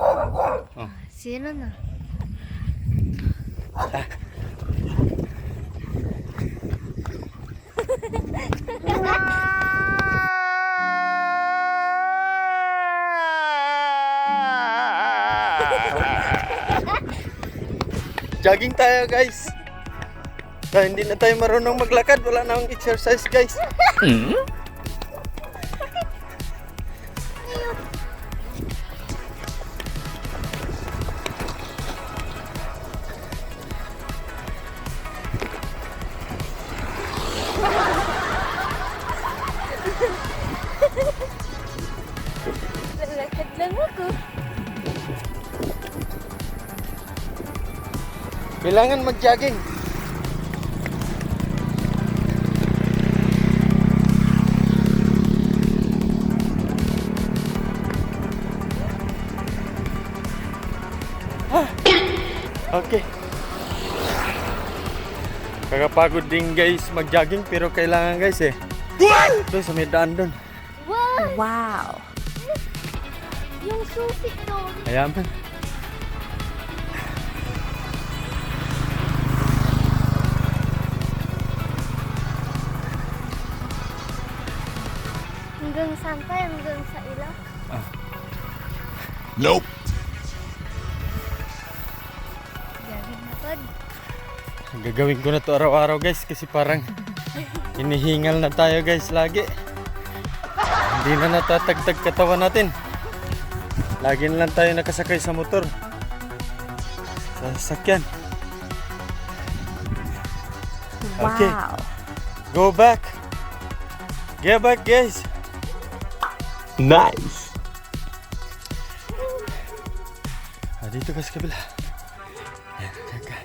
Oh. Sino na? Jogging tayo guys. Hindi na tayo marunong maglakad, wala na akong exercise guys. Lalakad lang ako. Kailangan mag-jogging. Okay. Kagapagod din guys mag-jogging pero kailangan guys eh. Doon sa may daan doon. Wow! Yung susi doon. Ayan pa. Hanggang saan pa? Hanggang sa ilaw? Nope. Jogging na pod. Gagawin ko na to araw-araw guys kasi parang hinihingal na tayo guys lagi. Hindi na natatagtag katawan natin. Lagi na lang tayo nakasakay sa motor. Sa sasakyan. Okay. Wow! Go back. Get back guys. Nice. Dito ka sa kabila. Ayan, ayan ka.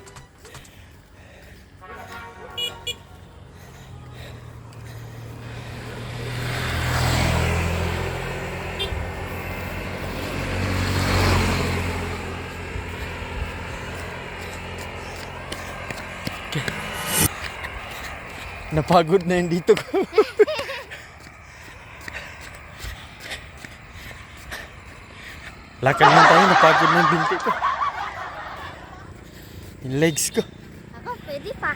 Okay. Napagod na yung dito ko. Lakad lang tayo, napagod na yung binti ko. Yung legs ko. Ako, pwede pa.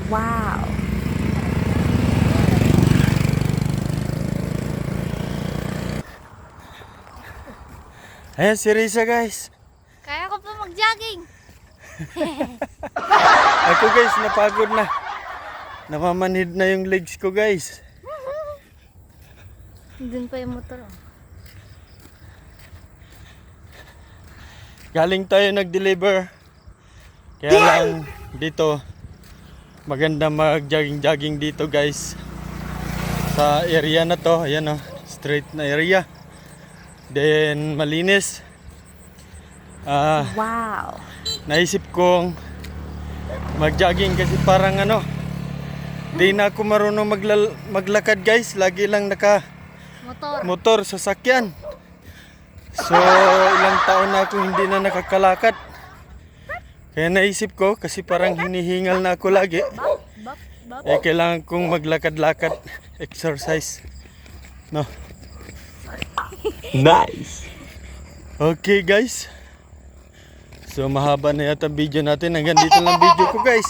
Wow. Ayan si Risa guys. Kaya ko pa mag-jogging. Ako guys, napagod na. Namamanhid na yung legs ko guys. Doon pa yung motor. Oh. Galing tayo nag-deliver. Kaya lang dito, maganda mag-jogging-jogging dito guys. Sa area na to, ayan o, straight na area. Then malinis. Wow. Naisip kong mag-jogging kasi parang ano, di na ako marunong maglakad guys. Lagi lang motor sasakyan. So ilang taon na ako hindi na nakakalakad. Kaya naisip ko kasi parang hinihingal na ako lagi. Kailangan kong maglakad-lakad, exercise. No. Nice. Okay guys. So mahaba na yata video natin. Hanggang dito lang video ko guys.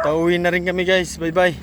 Pauwi na rin kami guys. Bye bye.